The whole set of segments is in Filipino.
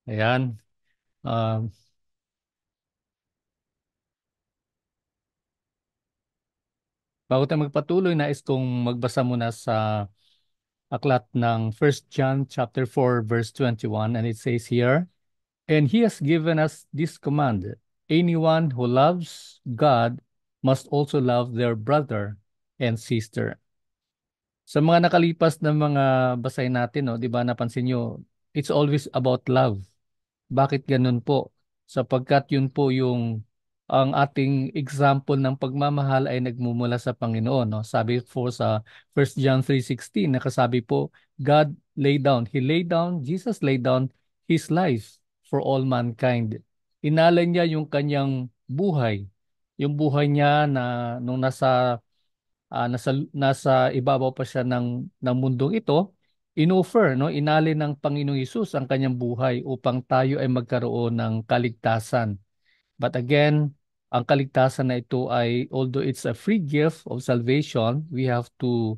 Ayan. Um, Bago tayo magpatuloy, nais kong magbasa muna sa aklat ng First John chapter 4 verse 21, and it says here, "And he has given us this command: anyone who loves God must also love their brother and sister." Sa mga nakalipas na mga basahin natin, no, 'di ba napansin nyo, it's always about love. Bakit ganun po? Sapagkat yun po yung ang ating example ng pagmamahal ay nagmumula sa Panginoon, no? Sabi po sa First John 3:16, nakasabi po, He laid down, Jesus laid down His life for all mankind. Inalay niya yung kanyang buhay, yung buhay niya na nung nasa ibabaw pa siya ng mundong ito, inoffer, no, inalin ng Panginoong Hesus ang kanyang buhay upang tayo ay magkaroon ng kaligtasan. But again, ang kaligtasan na ito ay, although it's a free gift of salvation, we have to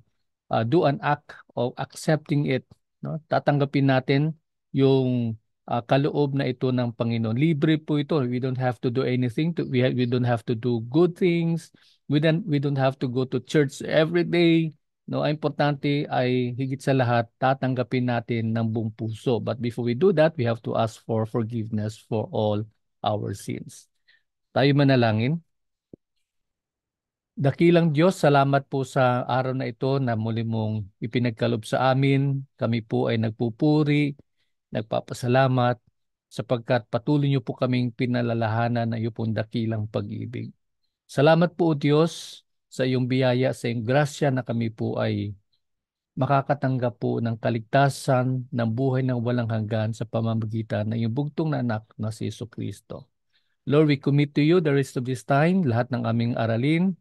do an act of accepting it. No? Tatanggapin natin yung kaloob na ito ng Panginoon. Libre po ito. We don't have to do anything. We don't have to do good things. We don't have to go to church every day. No, ang importante ay higit sa lahat, tatanggapin natin ng buong puso. But before we do that, we have to ask for forgiveness for all our sins. Tayo manalangin. Dakilang Diyos, salamat po sa araw na ito na muli mong ipinagkaloob sa amin. Kami po ay nagpupuri, nagpapasalamat, sapagkat patuloy niyo po kaming pinalalahanan ng iyong pong dakilang pag-ibig. Salamat po, O Diyos, sa iyong biyaya, sa iyong grasya na kami po ay makakatanggap po ng kaligtasan ng buhay ng walang hanggan sa pamamagitan ng iyong bugtong na anak na si Jesucristo. Lord, we commit to you the rest of this time, lahat ng aming aralin,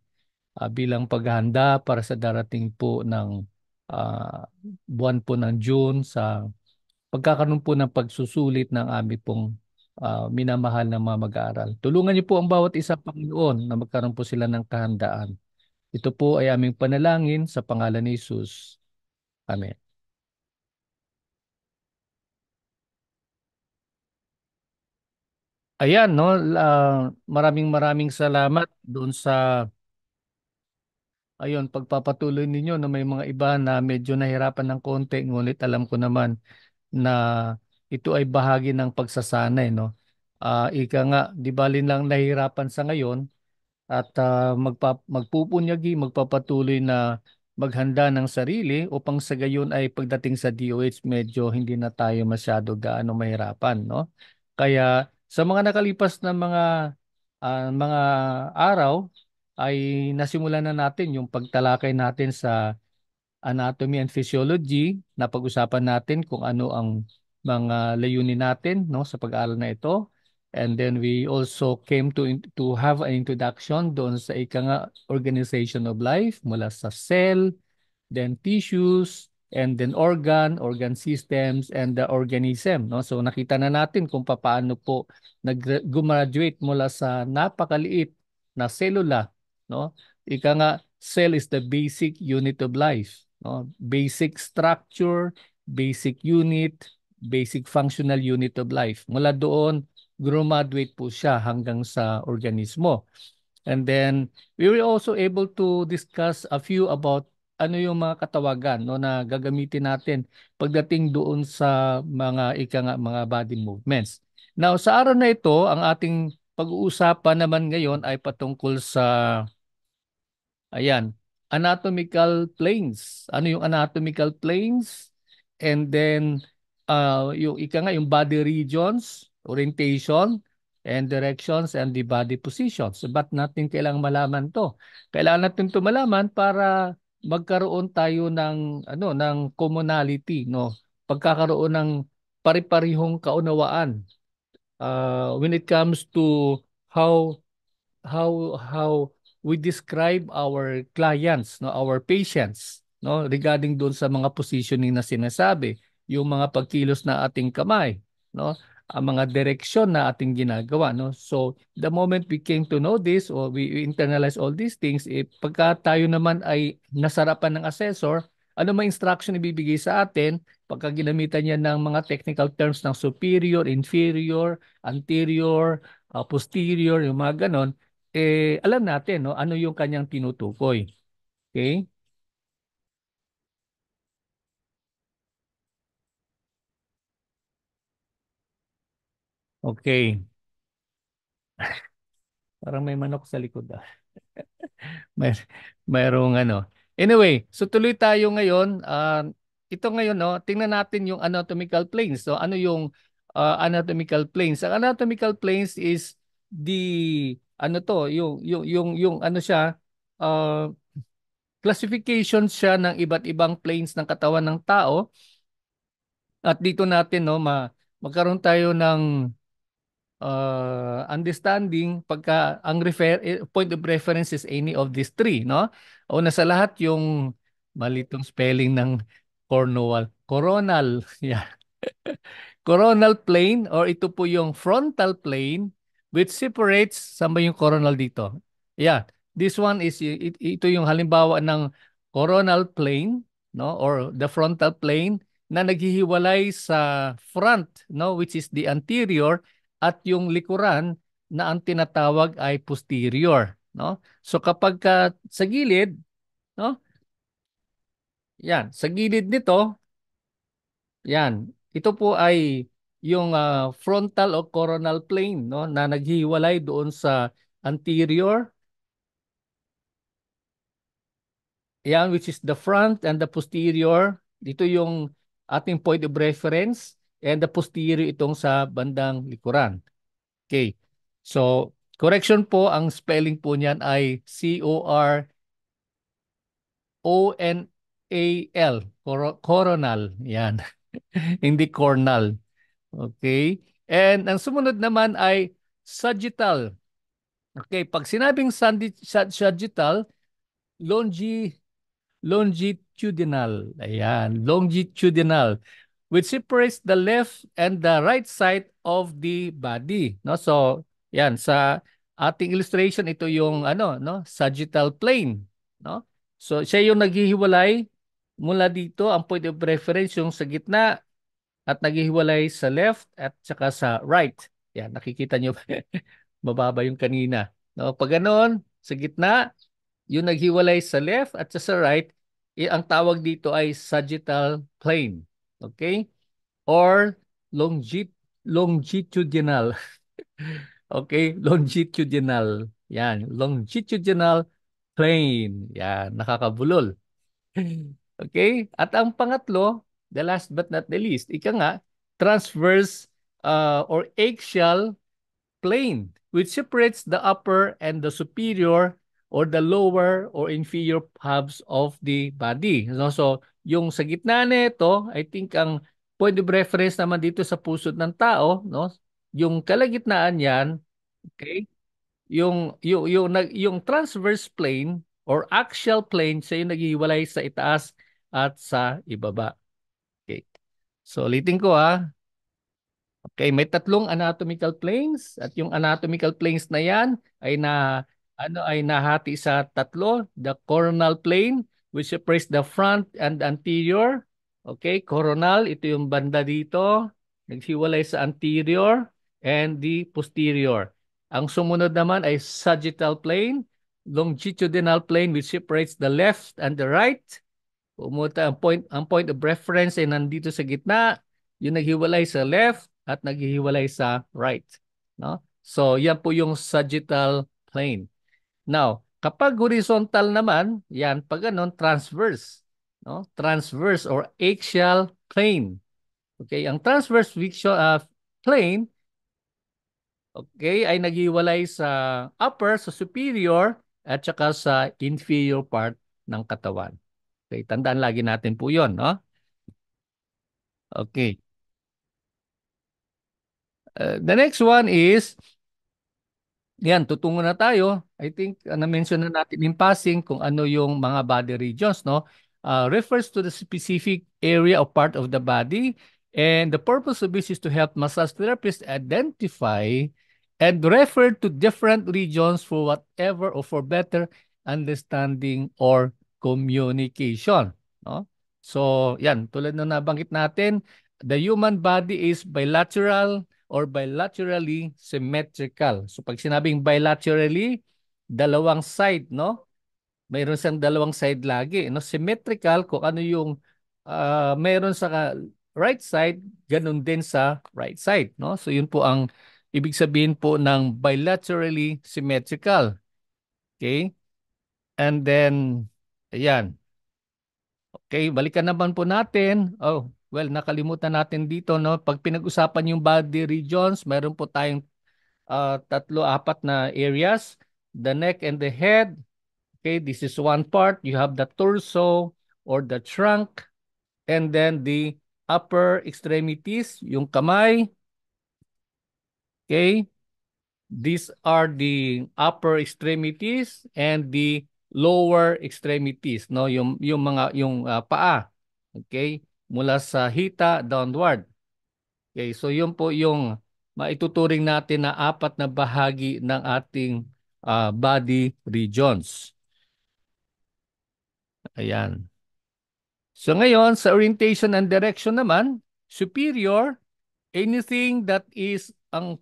bilang paghahanda para sa darating po ng ah, buwan po ng June sa pagkakaroon po ng pagsusulit ng aming pong minamahal na mga mag-aaral. Tulungan niyo po ang bawat isa, Panginoon, na magkaroon po sila ng kahandaan. Ito po ay aming panalangin sa pangalan ni Jesus. Amen. Ayan, no, maraming maraming salamat doon sa ayun, pagpapatuloy ninyo na may mga iba na medyo nahirapan ng konti, ngunit alam ko naman na ito ay bahagi ng pagsasanay, no? Ika nga, di bali lang nahihirapan sa ngayon at magpupunyagi, magpapatuloy na maghanda ng sarili upang sa gayon ay pagdating sa DOH medyo hindi na tayo masyado gaano mahirapan, no? Kaya sa mga nakalipas na mga araw ay nasimulan na natin yung pagtalakay natin sa anatomy and physiology. Napag-usapan natin kung ano ang mga layunin natin, no, sa pag-aaral na ito. And then we also came to have an introduction doon sa ika nga organization of life mula sa cell, then tissues, and then organ systems, and the organism. No? So nakita na natin kung paano po nag-graduate mula sa napakaliit na selula. No? Ika nga, cell is the basic unit of life. No? Basic structure, basic unit, basic functional unit of life. Mula doon, graduate po siya hanggang sa organismo. And then we were also able to discuss a few about ano yung mga katawagan, no, na gagamitin natin pagdating doon sa mga mga body movements. Now, sa araw na ito, ang ating pag-uusapan naman ngayon ay patungkol sa ayan, anatomical planes. Ano yung anatomical planes? And then yung yung body regions, orientation, and directions, and the body positions. So, ba't natin kailangang malaman 'to? Kailangan natin 'to malaman para magkaroon tayo ng ng commonality, no? Pagkakaroon ng pari-parihong kaunawaan when it comes to how how we describe our clients, no, our patients, no, regarding doon sa mga positioning na sinasabi, yung mga pagkilos na ating kamay, no, ang mga direksyon na ating ginagawa, no. So the moment we came to know this, or we internalize all these things, pagka tayo naman ay nasarapan ng assessor, ano mga instruction ibibigay sa atin pagka ginamitan niya ng mga technical terms ng superior, inferior, anterior, posterior, yung mga ganon, alam natin, no, ano yung kanyang tinutukoy. Okay? Okay. Parang may manok sa likod. May mayroong ano. Anyway, so tuloy tayo ngayon. Ito ngayon, no, tingnan natin yung anatomical planes. So ano yung anatomical planes? Ang anatomical planes is the ano to, yung ano siya, uh, classification siya ng iba't ibang planes ng katawan ng tao. At dito natin, no, magkaroon tayo ng understanding pagka ang point of reference is any of these three, no? Una sa lahat yung malitong spelling ng Cornwall. Coronal. Yeah. Coronal plane or ito po yung frontal plane which separates, saan ba yung coronal dito? Yeah, this one is ito yung halimbawa ng coronal plane, no, or the frontal plane na naghihiwalay sa front, no, which is the anterior, at yung likuran na ang tinatawag ay posterior, no? So kapag sa gilid, no? Yan, sa gilid nito, yan. Ito po ay yung frontal o coronal plane, no, na naghiwalay doon sa anterior, yan, which is the front, and the posterior. Dito yung ating point of reference, and the posterior itong sa bandang likuran. Okay. So, correction po, ang spelling po niyan ay Coronal. Coronal. Yan. Hindi cornal. Okay? And ang sumunod naman ay sagittal. Okay, pag sinabing sagittal, longi longitudinal. Ayan, longitudinal, which separates the left and the right side of the body, no? So, yan sa ating illustration, ito yung ano, no, sagittal plane, no? So, siya yung naghihiwalay mula dito, ang point of reference yung sa gitna, at naghihiwalay sa left at saka sa right. Yan, nakikita nyo, mababa yung kanina. No, pag ganoon, sa gitna, yung naghiwalay sa left at sa right, ang tawag dito ay sagittal plane. Okay? Or longitudinal. Okay? Longitudinal. Yan. Longitudinal plane. Yan. Nakakabulol. Okay? At ang pangatlo, the last but not the least, ika nga, transverse or axial plane, which separates the upper and the superior or the lower or inferior halves of the body. So yung sa gitna nito, I think ang point of reference naman dito sa pusod ng tao, no? Yung kalagitnaan yan, okay? Yung transverse plane or axial plane, siya yung naghihiwalay sa itaas at sa ibaba. Okay. So ulitin ko, ha. Okay, may tatlong anatomical planes at yung anatomical planes na yan ay nahati sa tatlo, the coronal plane which separates the front and anterior. Okay, coronal, ito yung banda dito, naghiwalay sa anterior and the posterior. Ang sumunod naman ay sagittal plane, longitudinal plane which separates the left and the right. Ang point of reference ay nandito sa gitna, yung naghiwalay sa left at naghihiwalay sa right, no? So, yan po yung sagittal plane. Now, kapag horizontal naman, yan pag ganun, transverse, no? Transverse or axial plane. Okay, ang transverse plane, okay, ay naghiwalay sa upper, sa superior, at saka sa inferior part ng katawan. Okay, tandaan lagi natin po 'yon, no? Okay. The next one is, yan, tutungo na tayo. I think na-mention na natin in passing kung ano yung mga body regions, no? Refers to the specific area or part of the body. And the purpose of this is to help massage therapists identify and refer to different regions for whatever or for better understanding or communication, no? So, yan, tulad na nabanggit natin, the human body is bilateral or bilaterally symmetrical. So, pag sinabing bilaterally, dalawang side, no? Mayroon siyang dalawang side lagi, no? Symmetrical, kung ano yung mayroon sa right side, ganun din sa right side, no? So, yun po ang ibig sabihin po ng bilaterally symmetrical. Okay? And then, ayan. Okay, balikan naman po natin. Oh, well, nakalimutan natin dito, no? Pag pinag-usapan yung body regions, meron po tayong tatlo, apat na areas. The neck and the head. Okay, this is one part. You have the torso or the trunk. And then the upper extremities, yung kamay. Okay, these are the upper extremities and the lower extremities, no? Yung mga paa. Okay? Mula sa hita downward. Okay, so yun po yung maituturing natin na apat na bahagi ng ating body regions. Ayan. So ngayon, sa orientation and direction naman, superior, anything that is ang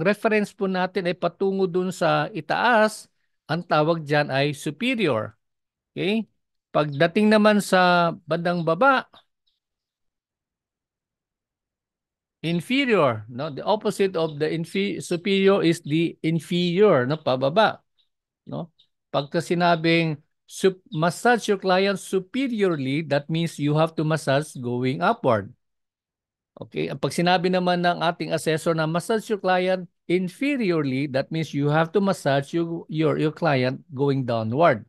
reference po natin ay patungo dun sa itaas, ang tawag diyan ay superior. Okay? Pagdating naman sa bandang baba, inferior, no? The opposite of the superior is the inferior, no? Pababa, no? Pagka sinabing massage your client superiorly, that means you have to massage going upward. Okay? Pag sinabi naman ng ating assessor na massage your client inferiorly, that means you have to massage your client going downward.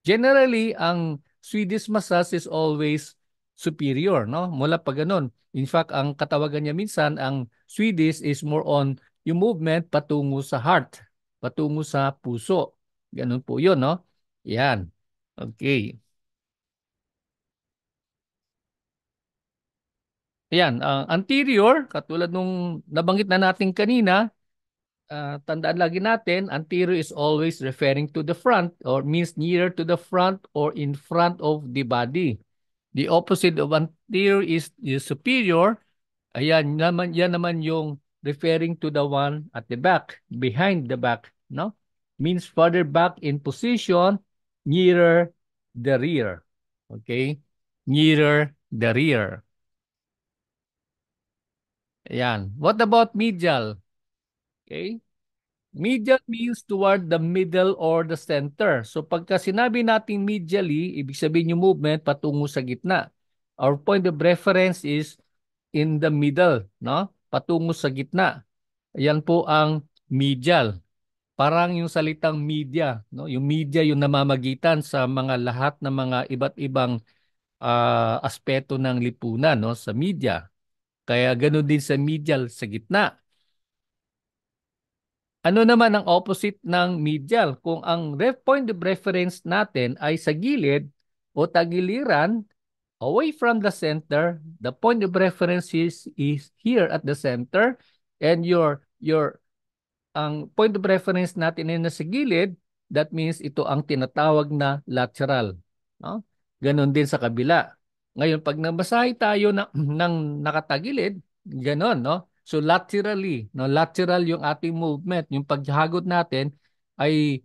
Generally, ang Swedish massage is always superior, no? Mula pa ganun. In fact, ang katawagan niya minsan, ang Swedish is more on yung movement patungo sa heart, patungo sa puso. Ganun po yun, no? Yan. Okay. Ayan, ang anterior, katulad nung nabanggit na natin kanina, tandaan lagi natin, anterior is always referring to the front or means nearer to the front or in front of the body. The opposite of anterior is superior. Ayan naman, yan naman yung referring to the one at the back, behind the back, no? Means further back in position, nearer the rear. Okay? Nearer the rear. Ayan. What about medial? Okay? Medial means toward the middle or the center. So pagka sinabi natin medially, ibig sabihin yung movement patungo sa gitna. Our point of reference is in the middle, no? Patungo sa gitna. Ayan po ang medial. Parang yung salitang media, no? Yung media yung namamagitan sa mga lahat ng mga iba't ibang aspeto ng lipunan, no? Sa media. Kaya ganoon din sa medial sa gitna. Ano naman ang opposite ng medial? Kung ang point of reference natin ay sa gilid o tagiliran, away from the center, the point of reference is here at the center, and ang point of reference natin ay nasa gilid, that means ito ang tinatawag na lateral. No? Ganon din sa kabila. Ngayon, pag nabasahe tayo ng nakatagilid, ganon, no? So laterally, no, lateral yung ating movement, yung paghagot natin ay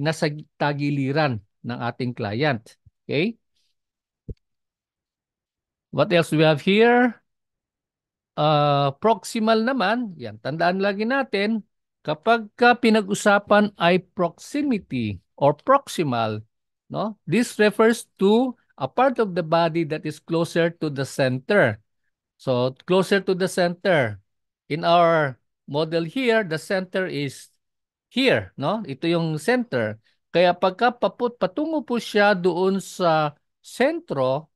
nasa tagiliran ng ating client. Okay? What else do we have here? Proximal naman, yan, tandaan lagi natin, kapag ka pinag-usapan ay proximity or proximal, no? This refers to a part of the body that is closer to the center. So, closer to the center. In our model here, the center is here, no? Ito yung center. Kaya pagka patungo po siya doon sa sentro,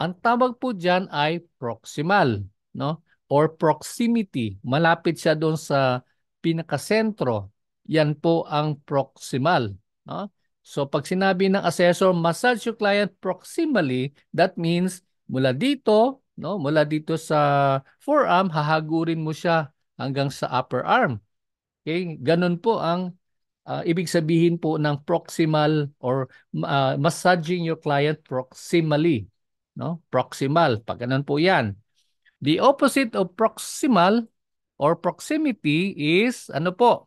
ang tawag po diyan ay proximal, no? Or proximity. Malapit siya doon sa pinakasentro. Yan po ang proximal, no? So pag sinabi ng assessor, massage your client proximally, that means mula dito, no? Mula dito sa forearm, hahagurin mo siya hanggang sa upper arm. Okay? Ganun po ang Ibig sabihin po ng proximal or massaging your client proximally, no? Proximal, pag ganun po 'yan. The opposite of proximal or proximity is ano po?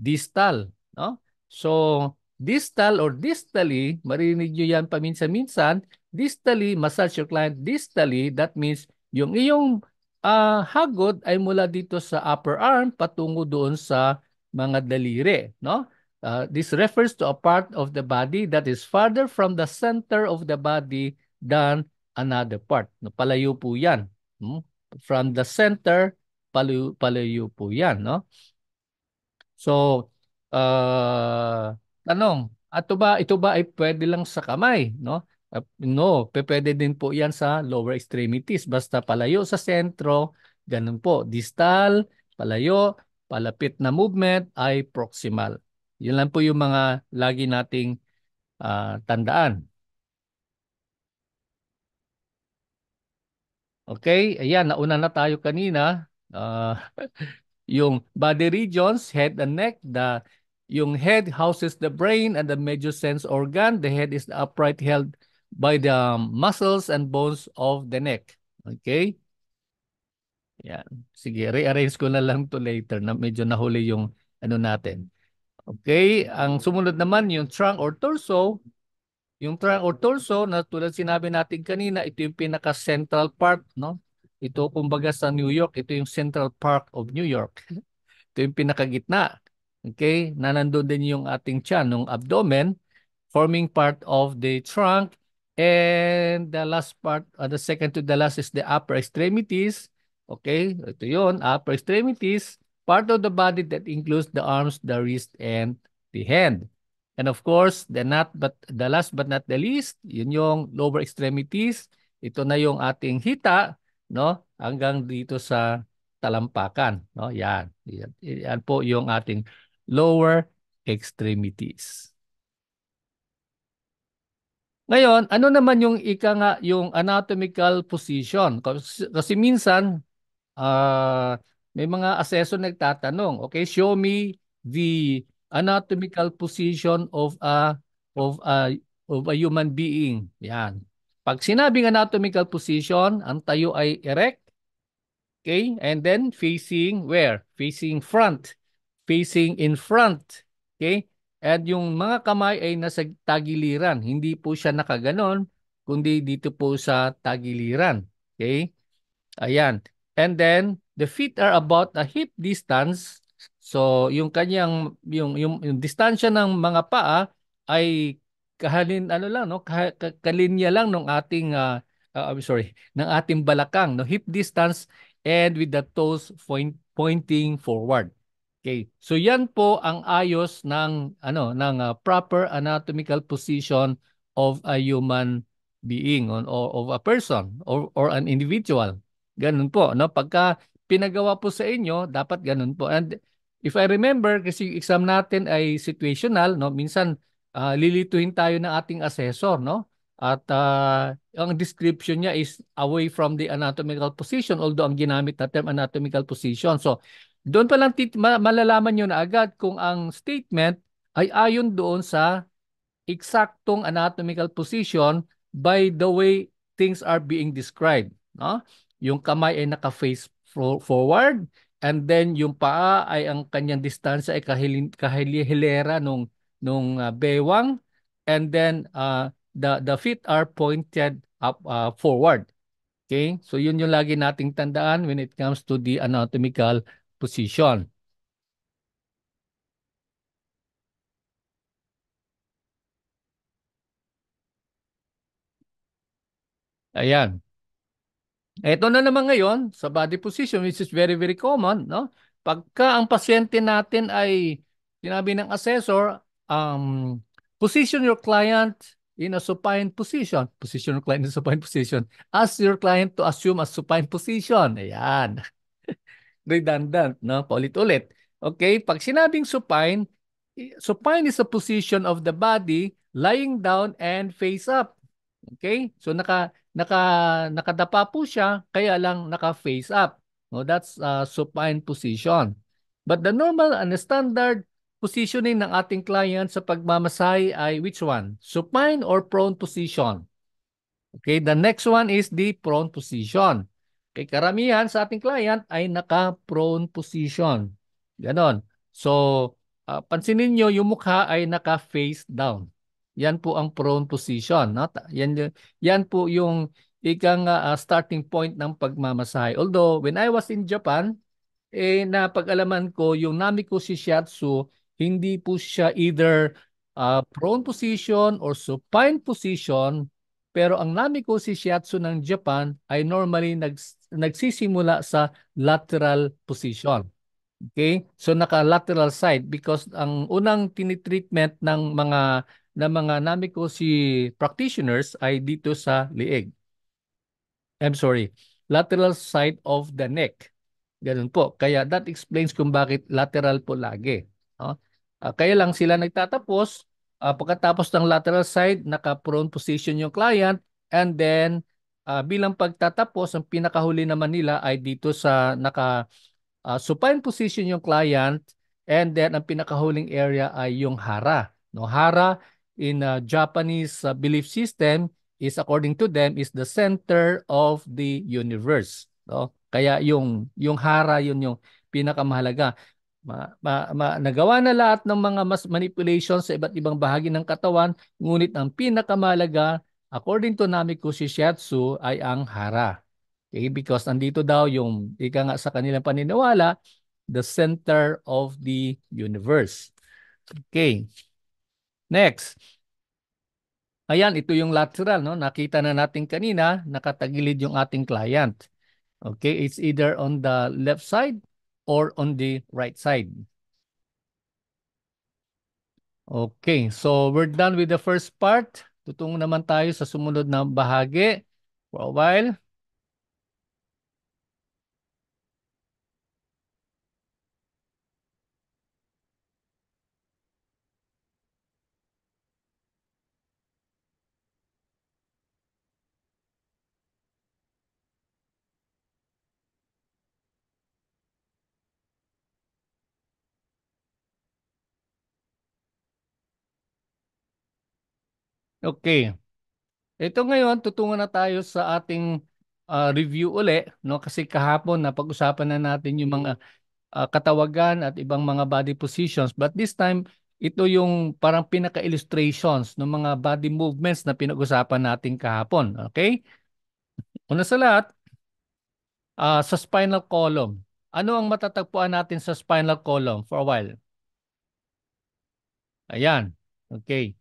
Distal, no? So, distal or distally, marinig nyo yan paminsan-minsan, distally, massage your client distally, that means yung iyong hagod ay mula dito sa upper arm patungo doon sa mga daliri, no? This refers to a part of the body that is farther from the center of the body than another part. No, palayo po yan. Hmm? From the center, palayo, palayo po yan, no? So, tanong, ito ba ay pwede lang sa kamay, no? No, pwede din po 'yan sa lower extremities basta palayo sa sentro, ganun po. Distal, palayo, palapit na movement ay proximal. 'Yun lang po yung mga lagi nating tandaan. Okay, ayan, nauna na tayo kanina. Yung body regions, head and neck, yung head houses the brain and the major sense organ. The head is upright held by the muscles and bones of the neck. Okay? Yan. Sige, rearrange ko na lang to later na medyo nahuli yung ano natin. Okay, ang sumunod naman yung trunk or torso. Yung trunk or torso na tulad sinabi natin kanina, ito yung pinaka-central part, no? Ito kumbaga sa New York, ito yung Central Park of New York. Ito yung pinakagitna. Okay? Na nandun din yung ating tiyan, yung abdomen, forming part of the trunk. And the last part, the second to the last is the upper extremities. Okay? Ito yun, upper extremities, part of the body that includes the arms, the wrist, and the hand. And of course, the last but not the least, yun yung lower extremities. Ito na yung ating hita, no? Hanggang dito sa talampakan, no? Yan. Yan po yung ating lower extremities. Ngayon, ano naman yung yung anatomical position? Kasi minsan may mga assessor nagtatanong, okay, show me the anatomical position of a of a human being. Yan. Pag sinabing anatomical position, ang tayo ay erect. Okay? And then facing where? Facing front. Facing in front. Okay? At yung mga kamay ay nasa tagiliran. Hindi po siya nakaganon, kundi dito po sa tagiliran. Okay? Ayan. And then the feet are about a hip distance. So yung kanyang yung distansya ng mga paa ay ano lang no, kalinya lang ng ating I'm sorry, ng ating balakang, no, hip distance and with the toes pointing forward. Okay. So yan po ang ayos ng proper anatomical position of a human being or of a person or an individual. Ganun po, no? Pagka pinagawa po sa inyo, dapat ganun po. And if I remember, kasi yung exam natin ay situational, no? Minsan lilituhin tayo ng ating assessor, no? At ang description niya is away from the anatomical position, although ang ginamit na term anatomical position. So, doon pa lang malalaman nyo na agad kung ang statement ay ayon doon sa eksaktong anatomical position by the way things are being described. No? Yung kamay ay naka-face forward and then yung paa ay ang kanyang distansya ay kahilera nung bewang and then the feet are pointed up forward. Okay? So yun yung lagi nating tandaan when it comes to the anatomical position. Ayan. Ito na naman ngayon sa body position which is very very common, no? Pagka ang pasyente natin ay sinabi ng assessor, position your client in a supine position. Position your client in a supine position. Ask your client to assume a supine position. Ayan. Redundant, no? Paulit-ulit. Okay, pag sinabing supine, supine is a position of the body lying down and face up. Okay? So nakadapa po siya, kaya lang naka-face up. No, that's supine position. But the normal and the standard positioning ng ating client sa pagmamasahe ay which one? Supine or prone position? Okay, the next one is the prone position. Okay, karamihan sa ating client ay naka-prone position. Ganon. So, pansinin nyo, yung mukha ay naka-face down. Yan po ang prone position. No? Yan po yung ikang starting point ng pagmamasahe. Although, when I was in Japan, napag-alaman ko yung Namiko Shiatsu, hindi po siya either prone position or supine position, pero ang Namiko Shiatsu ng Japan ay normally nagsisimula sa lateral position. Okay? So naka-lateral side because ang unang tinitreatment ng mga Namiko practitioners ay dito sa leeg. I'm sorry, lateral side of the neck. Ganun po. Kaya that explains kung bakit lateral po lagi. No? Kaya lang sila nagtatapos, pagkatapos ng lateral side, naka-prone position yung client, and then bilang pagtatapos, ang pinakahuli naman nila ay dito sa supine position yung client, and then ang pinakahuling area ay yung hara. No, hara in Japanese belief system is, according to them, is the center of the universe. No? Kaya yung hara yun yung pinakamahalaga. Nagawa na lahat ng mga manipulations sa iba't ibang bahagi ng katawan, ngunit ang pinakamahalaga, according to Namiko Shiatsu, ay ang hara. Okay? Because andito daw yung, ika nga sa kanilang paniniwala, the center of the universe. Okay. Next. Ayan, ito yung lateral, no? Nakita na natin kanina, nakatagilid yung ating client. Okay, it's either on the left side or on the right side. Okay, so we're done with the first part. Tutungo naman tayo sa sumunod na bahagi for a while. Okay. Ito ngayon, tutungo na tayo sa ating review uli, no? Kasi kahapon napag-usapan na natin yung mga katawagan at ibang mga body positions. But this time, ito yung parang pinaka-illustrations ng mga body movements na pinag-usapan natin kahapon. Okay? Una sa lahat, sa spinal column. Ano ang matatagpuan natin sa spinal column for a while? Ayan. Okay.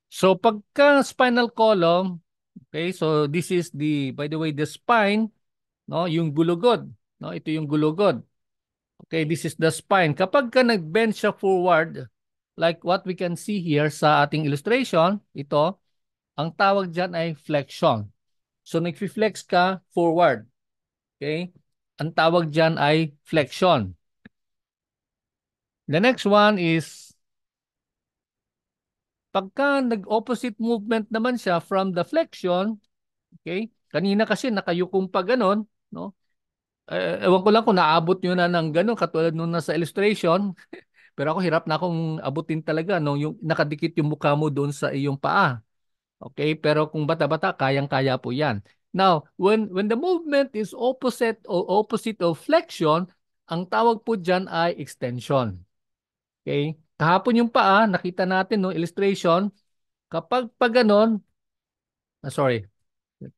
So pagka spinal column, okay, so this is by the way, the spine, no, yung gulugod, no, ito yung gulugod. Okay, this is the spine. Kapag ka nag-bend siya forward, like what we can see here sa ating illustration, ito, ang tawag dyan ay flexion. So nag-flex ka forward. Okay? Ang tawag dyan ay flexion. The next one is pagka nag-opposite movement naman siya from the flexion, okay? Kanina kasi nakayukong pa ganon, no? Ewan ko lang kung naabot nyo na ng ganon katulad nung nasa illustration. Pero ako hirap na akong abutin talaga no, yung nakadikit yung mukha mo doon sa iyong paa. Okay? Pero kung bata-bata, kayang-kaya po 'yan. Now, when the movement is opposite of flexion, ang tawag po diyan ay extension. Okay? Kahapon yung paa, nakita natin no, illustration, kapag pag ganon, sorry,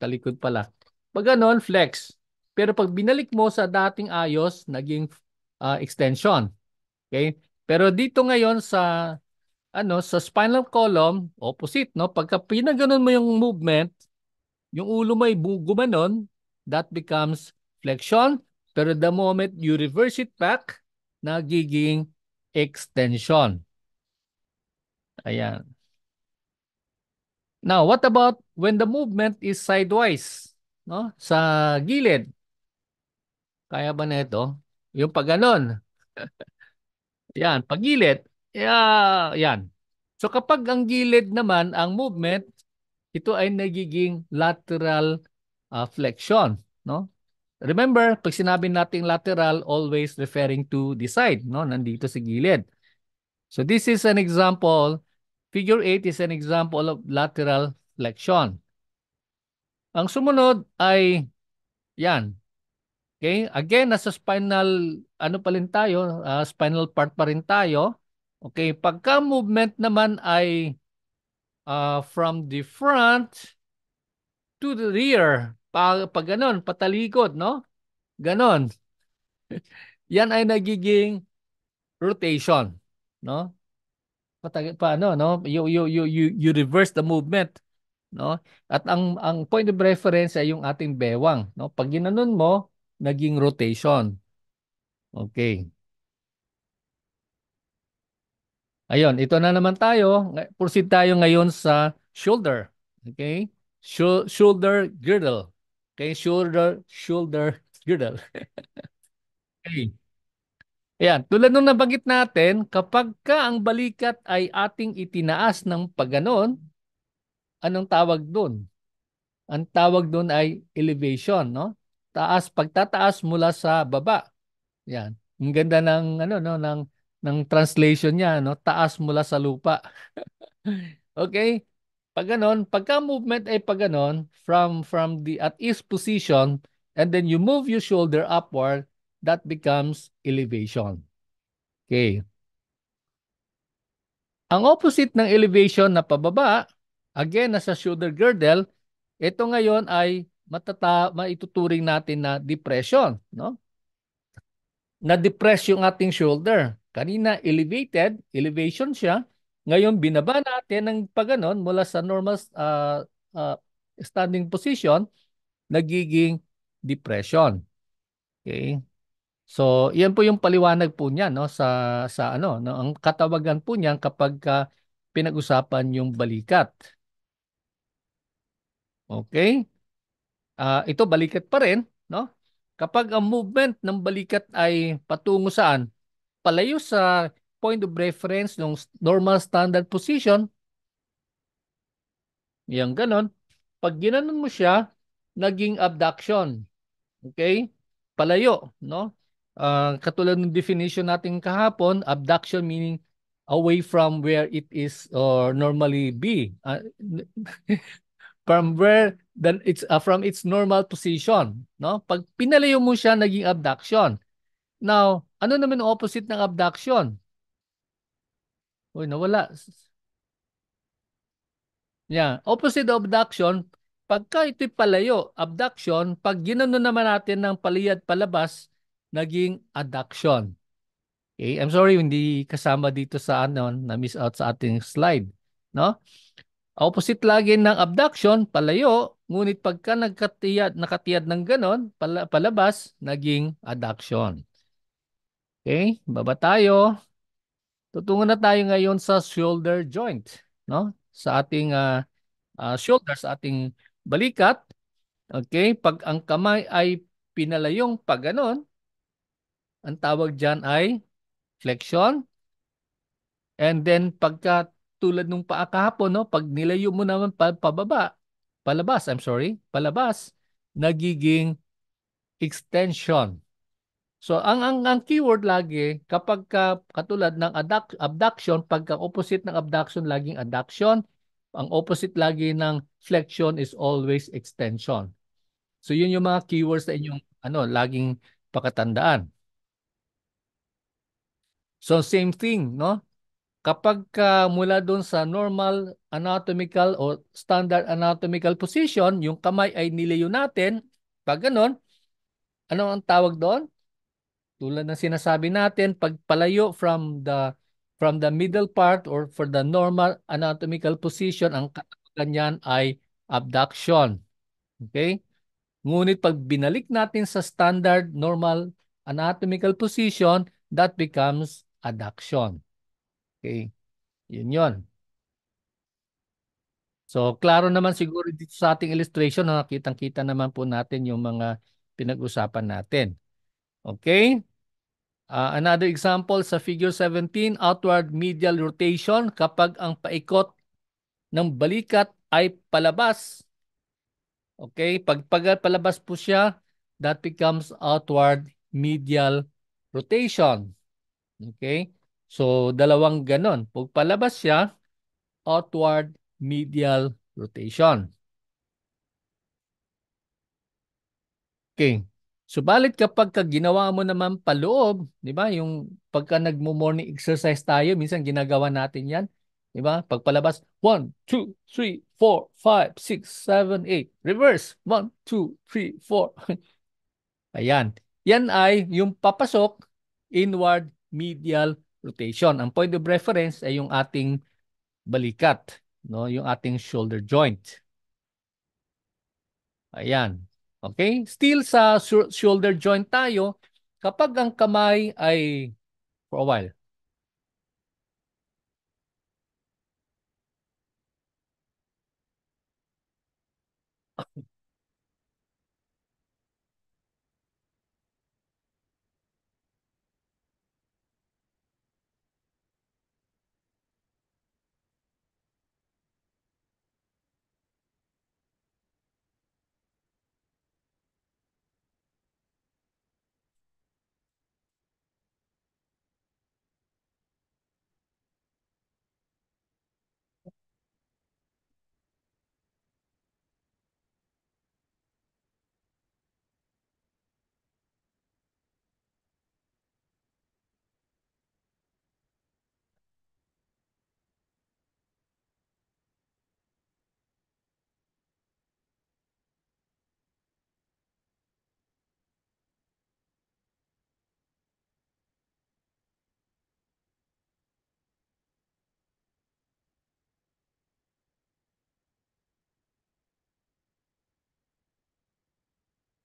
talikod pala. Pag ganon, flex. Pero pag binalik mo sa dating ayos, naging extension. Okay? Pero dito ngayon sa spinal column, opposite, no? Pagka pinaganon mo yung movement, yung ulo mo ay gumanon, that becomes flexion. Pero the moment you reverse it back, nagiging extension. Ayan. Now, what about when the movement is sidewise, no? Sa gilid. Kaya ba na ito? Yung pag ganon. Yan, pagilid. Yan. So kapag ang gilid naman, ang movement, ito ay nagiging lateral flexion. No? Remember, pag sinabi nating lateral, always referring to the side. No? Nandito sa gilid. So this is an example. Figure 8 is an example of lateral flexion. Ang sumunod ay yan. Okay? Again, nasa spinal, ano pa rin tayo, spinal part pa rin tayo. Okay? Pagka movement naman ay from the front to the rear. Pag ganon, patalikod, no? Ganon. Yan ay nagiging rotation, no? Paano, no? You reverse the movement, no? At ang point of reference ay yung ating bewang, no? Pag ginanon mo, naging rotation. Okay. Ayun, ito na naman tayo. Proceed tayo ngayon sa shoulder. Okay? Shoulder girdle. Okay, shoulder girdle. Okay. Ayan, tulad nung nabanggit natin, kapag ka ang balikat ay ating itinaas ng pagganon, anong tawag doon? Ang tawag doon ay elevation, no? Pagtataas mula sa baba. Yan. Ang ganda ng ano no ng translation niya, no? Taas mula sa lupa. Okay? Pag ganon, pagka movement ay pag ganon, from the at ease position, and then you move your shoulder upward, that becomes elevation. Okay. Ang opposite ng elevation na pababa, again, nasa shoulder girdle, ito ngayon ay maituturing natin na depression, no? Na-depress yung ating shoulder. Kanina elevation siya. Ngayon binaba natin ng paganon mula sa normal uh, standing position, nagiging depression. Okay? So, yan po yung paliwanag po niya no sa ano no ang katawagan po niyan kapag pinag-usapan yung balikat. Okay? Ito balikat pa rin, no? Kapag ang movement ng balikat ay patungo saan? Palayo sa point of reference ng normal standard position, yung ganon. Pag ginanon mo siya, naging abduction. Okay? Palayo, no? Katulad ng definition natin kahapon, abduction meaning away from where it is or normally be. From where then it's from its normal position, no? Pag pinalayo mo siya, naging abduction. Now, ano naman ang opposite ng abduction? Uy, nawala. Yeah, opposite of abduction, pagka ito'y palayo, abduction, pag ginano naman natin ng paliyad palabas, naging adduction. Okay, I'm sorry hindi kasama dito sa ano, na miss out sa ating slide, no? Opposite lagi ng abduction, palayo, ngunit pagka nakatiyad ng ganon, palabas, naging adduction. Okay, baba tayo. Tutungo na tayo ngayon sa shoulder joint, no? Sa ating shoulder, sa ating balikat. Okay, pag ang kamay ay pinalayong pag ganon, ang tawag dyan ay flexion. And then pagka tulad nung paa kahapon, no, pag nilayo mo naman palabas, I'm sorry, palabas, nagiging extension. So ang keyword lagi kapag katulad ng abduction, pagka opposite ng abduction laging adduction, ang opposite lagi ng flexion is always extension. So yun yung mga keywords na inyong ano laging pakatandaan. So same thing, no? Kapag mula doon sa normal anatomical o standard anatomical position, yung kamay ay nilayo natin, pag ganon, ano ang tawag doon? Tulad ng sinasabi natin, pagpalayo from the middle part or for the normal anatomical position, ang katawagan niyan ay abduction. Okay? Ngunit pag binalik natin sa standard normal anatomical position, that becomes adduction. Okay? Yun yun. So, klaro naman siguro dito sa ating illustration na kitang-kita naman po natin yung mga pinag-usapan natin. Okay? Another example sa figure 17, outward medial rotation kapag ang paikot ng balikat ay palabas. Okay? Pag palabas po siya, that becomes outward medial rotation. Okay? So, dalawang ganon. Pag palabas siya, outward medial rotation. Okay. Subalit kapag ginawa mo naman paloob, di ba? Yung pagka nagmo-morning exercise tayo, minsan ginagawa natin yan. Di ba? Pagpalabas, 1, 2, 3, 4, 5, 6, 7, 8. Reverse, 1, 2, 3, 4. Ayan. Yan ay yung papasok, inward medial rotation. Ang point of reference ay yung ating balikat, no? Yung ating shoulder joint. Ayan. Okay? Still sa shoulder joint tayo, kapag ang kamay ay for a while.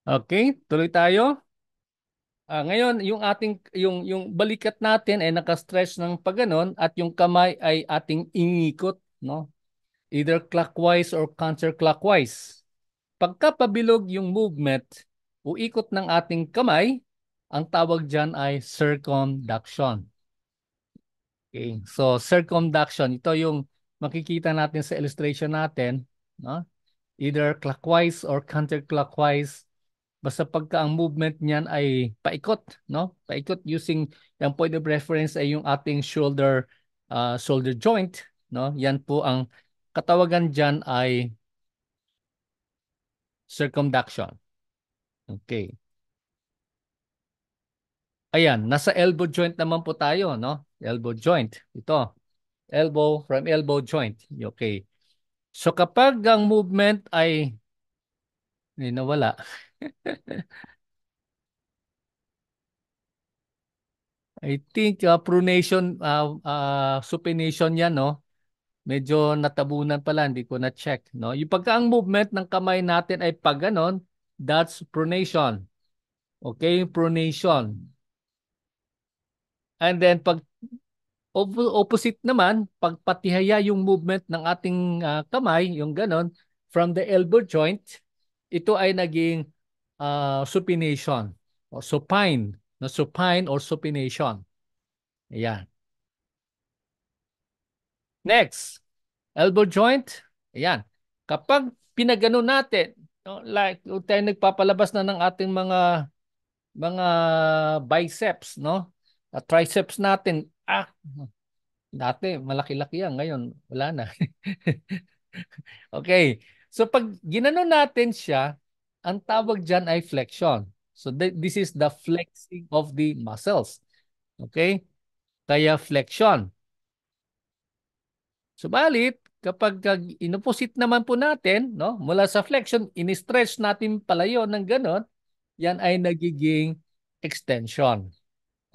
Okay? Tuloy tayo. Ngayon, yung balikat natin ay naka-stretch ng pagganon at yung kamay ay ating inikot, no? Either clockwise or counterclockwise. Pagka pabilog yung movement o ikot ng ating kamay, ang tawag dyan ay circumduction. Okay. So, circumduction, ito yung makikita natin sa illustration natin, no? Either clockwise or counterclockwise. Basta pagka ang movement niyan ay paikot, no? Paikot using yung point of reference ay yung ating shoulder joint, no? Yan po ang katawagan diyan ay circumduction. Okay. Ayan, nasa elbow joint naman po tayo, no? Elbow joint. Ito, elbow joint. Okay. So kapag ang movement ay nawala. I think pronation, supination yan, no? Medyo natabunan pala, hindi ko na-check, no? Yung pagka ang movement ng kamay natin ay pag ganon, that's pronation. Okay, pronation. And then pag opposite naman, pag patihaya yung movement ng ating kamay, yung ganon, from the elbow joint, ito ay naging supination o supine, no? Supine or supination. Ayan. Next, elbow joint. Ayan. Kapag pinagano natin, no, like tayo nagpapalabas na ng ating mga biceps, no? At triceps natin. Dati malaki-laki yan, ngayon wala na. Okay. So pag ginano natin siya, ang tawag diyan ay flexion. So this is the flexing of the muscles. Okay? Kaya flexion. Subalit, kapag inupusit naman po natin, no, mula sa flexion, in-stretch natin palayo ng ganon, yan ay nagiging extension.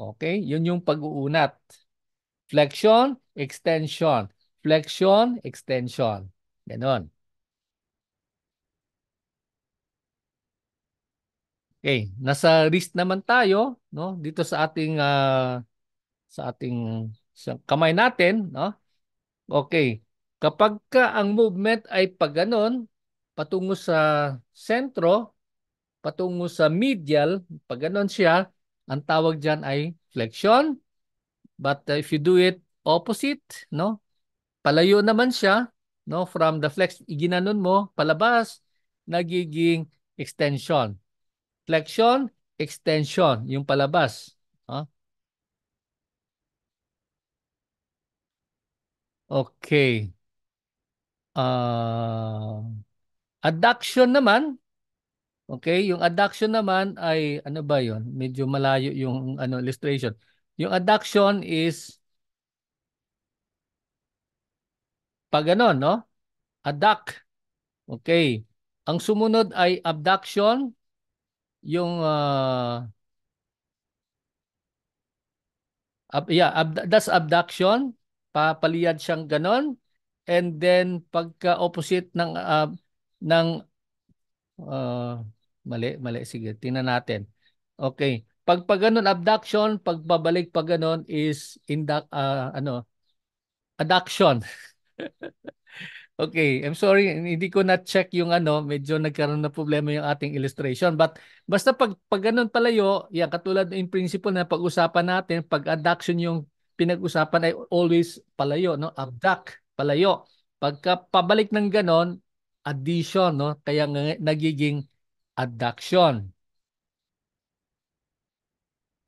Okay? Yun yung pag-uunat. Flexion, extension. Flexion, extension. Ganon. Okay, nasa wrist naman tayo, no? Dito sa kamay natin, no? Okay. Kapag ang movement ay pag ganon, patungo sa sentro, patungo sa medial, pag ganon siya, ang tawag diyan ay flexion. But if you do it opposite, no? Palayo naman siya, no? From the flex, iginanon mo, palabas, nagiging extension. Flexion, extension, yung palabas. No? Okay. Ah, adduction naman, okay, yung adduction naman ay ano ba 'yon? Medyo malayo yung ano illustration. Yung adduction is pag ganon, no? Adduct. Okay. Ang sumunod ay abduction, yung that's abduction, papaliyad siyang ganon. And then pagka opposite ng uh, mali sige, tingnan natin. Okay. Pag ganun abduction, pagbabalik pag ganun is ano, adduction. Okay, I'm sorry, hindi ko na-check yung ano, medyo nagkaroon na problema yung ating illustration. But basta pag ganun palayo, yan, katulad in principle na pag-usapan natin, pag adduction yung pinag-usapan ay always palayo, no? Abduct, palayo. Pagka pabalik ng ganon, addition, no? Kaya nagiging adduction.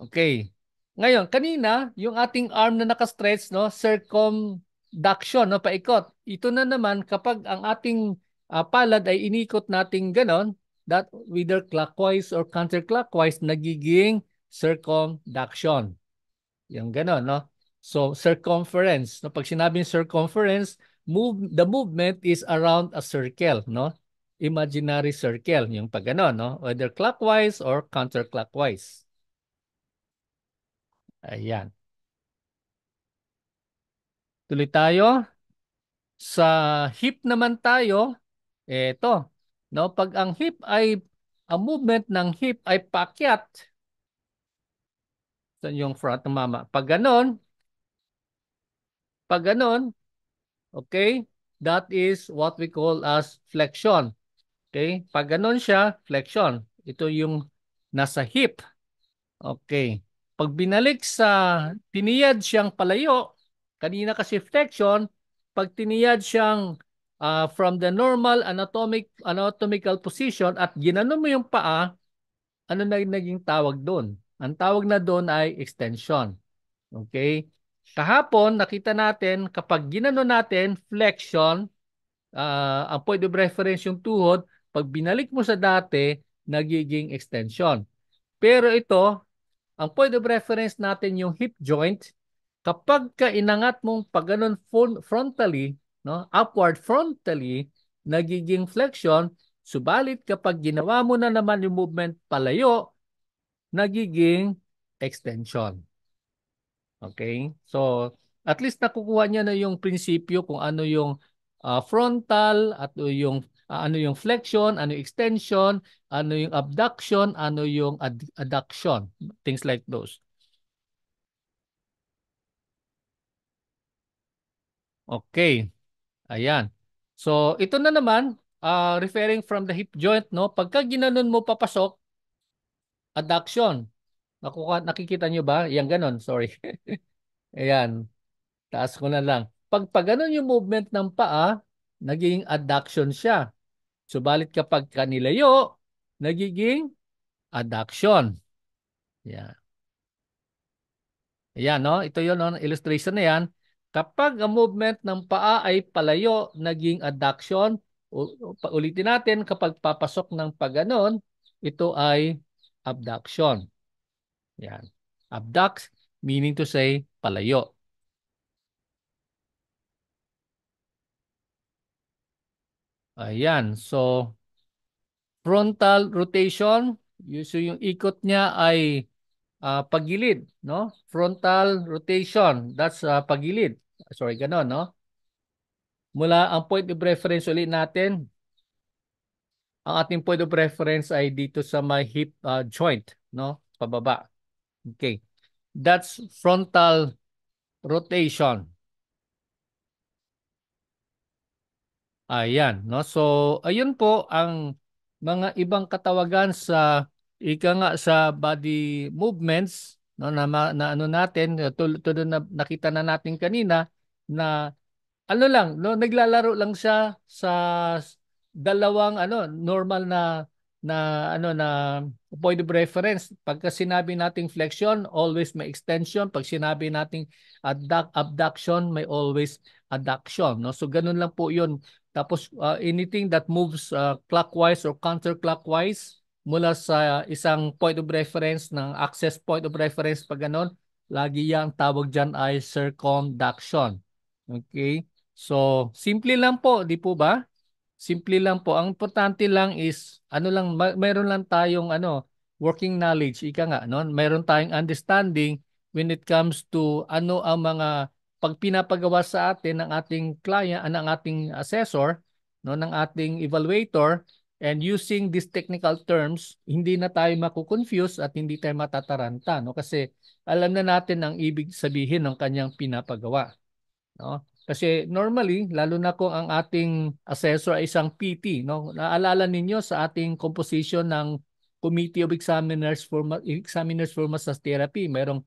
Okay. Ngayon, kanina, yung ating arm na nakastretch, no, circumduction, no, paikot. Ito na naman kapag ang ating palad ay inikot nating ganon, that whether clockwise or counterclockwise, nagiging circumduction. Yung ganon, no? So, circumference. No, pag sinabing circumference, the movement is around a circle, no? Imaginary circle, yung pag ganon, no? Whether clockwise or counterclockwise. Ayan. Tuloy tayo. Sa hip naman tayo, eto, no? Pag ang hip ay, ang movement ng hip ay paakyat, sa yung front ng mama. Pag ganon, okay, that is what we call as flexion. Okay? Pag ganon siya, flexion. Ito yung nasa hip. Okay. Pag binalik sa tiniyad siyang palayo, kanina kasi flexion, pag tiniyad siyang from the normal anatomical position at ginano mo yung paa, ano na naging tawag doon? Ang tawag na doon ay extension. Okay? Kahapon, nakita natin kapag ginano natin, flexion, ang point of reference yung tuhod, pag binalik mo sa dati, nagiging extension. Pero ito, ang point of reference natin yung hip joint. Kapag ka inangat mong pag ganun frontally, no, upward frontally, nagiging flexion. Subalit kapag ginawa mo na naman yung movement palayo, nagiging extension. Okay? So, at least nakukuha niya na yung prinsipyo kung ano yung frontal at ano yung flexion, ano yung extension, ano yung abduction, ano yung adduction, things like those. Okay, ayan. So, ito na naman, referring from the hip joint, no? Pagka ginanon mo papasok, adduction. Nakikita nyo ba? Yan ganon, sorry. Ayan, taas ko na lang. Pag ganon yung movement ng paa, naging adduction siya. Subalit kapag kanilayo, nagiging adduction. Yan. Ayan, no? Ito yun, no? Illustration na yan. Kapag ang movement ng paa ay palayo, naging adduction. Ulitin natin, kapag papasok ng paganon, ito ay abduction. Yan. Abduct, meaning to say, palayo. Ayan. So, frontal rotation, so yung ikot niya ay pagilid, no? Frontal rotation, that's pagilid. Sorry, ganon, no? Mula ang point of reference ulit natin, ang ating point of reference ay dito sa my hip joint, no? Pababa. Okay. That's frontal rotation. Ayan, no? So, ayun po ang mga ibang katawagan sa ika nga sa body movements, no, na ano natin, tulad na nakita na natin kanina na ano lang, no, naglalaro lang siya sa dalawang ano, normal na point of reference. Pagka sinabi nating flexion, always may extension. Pag sinabi nating abduction, may always adduction. No? So ganun lang po yun. Tapos anything that moves clockwise or counterclockwise mula sa isang point of reference ng access point of reference pag ganun, lagi yang tawag dyan ay circumduction. Okay? So, simple lang po, di po ba? Simple lang po. Ang importante lang is ano lang mayroon lang tayong working knowledge ika nga no. Mayroon tayong understanding when it comes to ano ang mga pag pinapagawa sa atin ng ating client, ng ating assessor, no, ng ating evaluator, and using these technical terms, hindi na tayo makukonfuse at hindi tayo matataranta no kasi alam na natin ang ibig sabihin ng kanyang pinapagawa. No? Kasi normally, lalo na kung ang ating assessor ay isang PT, no? Naalala ninyo sa ating composition ng Committee of Examiners for Massage Therapy, merong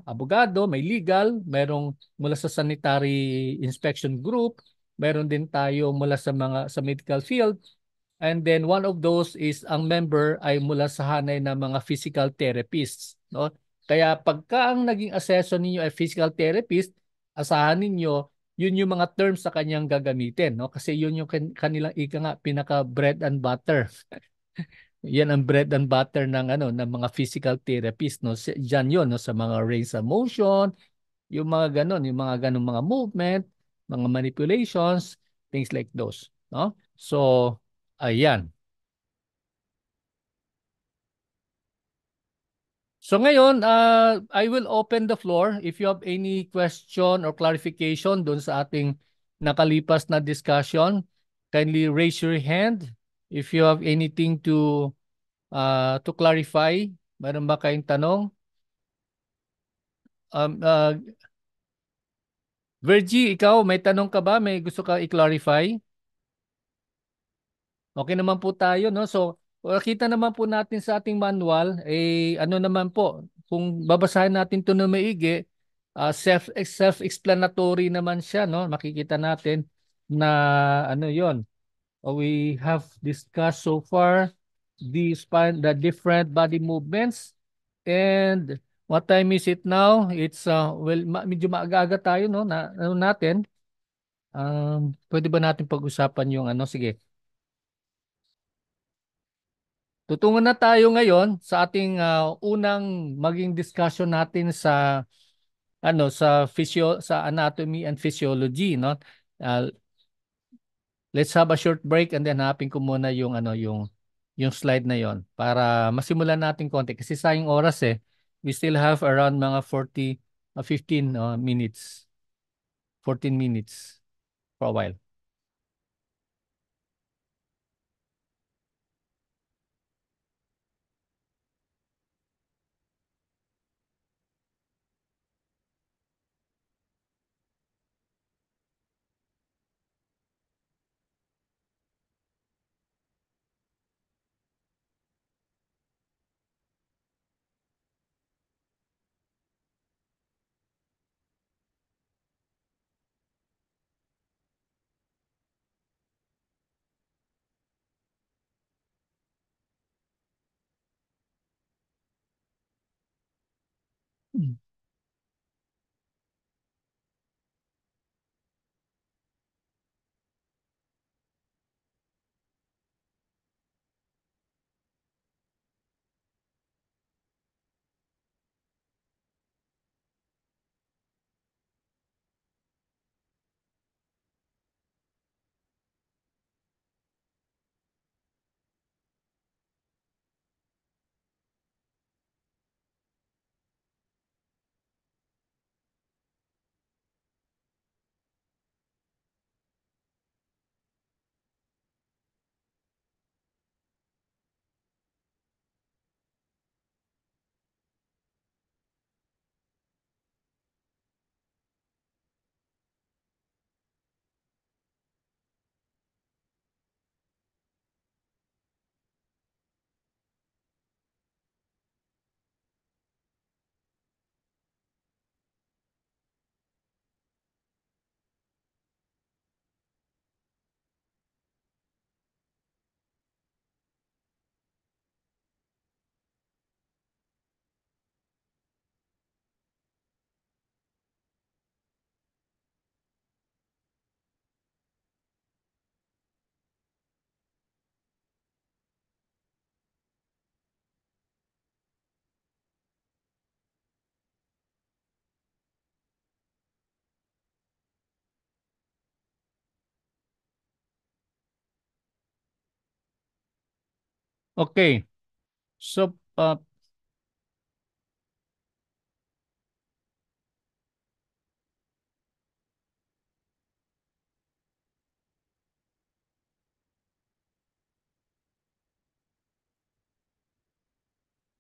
abogado, may legal, merong mula sa sanitary inspection group, meron din tayo mula sa medical field, and then one of those is ang member ay mula sa hanay ng mga physical therapists, no? Kaya pagka ang naging assessor ninyo ay physical therapist, asahan ninyo yun yung mga terms sa kanyang gagamitin, no? Kasi yun yung kanilang ika nga pinaka bread and butter. Yan ang bread and butter ng mga physical therapist, no? Diyan yun, no, sa mga range of motion, yung mga ganon mga movement, mga manipulations, things like those, no? So, ayan. So ngayon, I will open the floor. If you have any question or clarification doon sa ating nakalipas na discussion, kindly raise your hand. If you have anything to clarify, meron ba kayong tanong? Um, uh, Virgie, ikaw, may tanong ka ba? May gusto ka i-clarify? Okay naman po tayo, no? So, kita naman po natin sa ating manual, ano naman po, kung babasahin natin ito na maigi, self-explanatory naman siya, no? Makikita natin na ano yon. We have discussed so far the different body movements, and what time is it now? It's medyo maaga-aga tayo, no? Ano natin? Pwede ba natin pag-usapan yung ano? Sige. Tutungo na tayo ngayon sa ating unang maging discussion natin sa anatomy and physiology, no? Uh, let's have a short break and then hanapin ko muna yung slide na yon para masimulan natin konti kasi sayang oras eh. We still have around mga 15 minutes, 14 minutes for a while. Okay. So,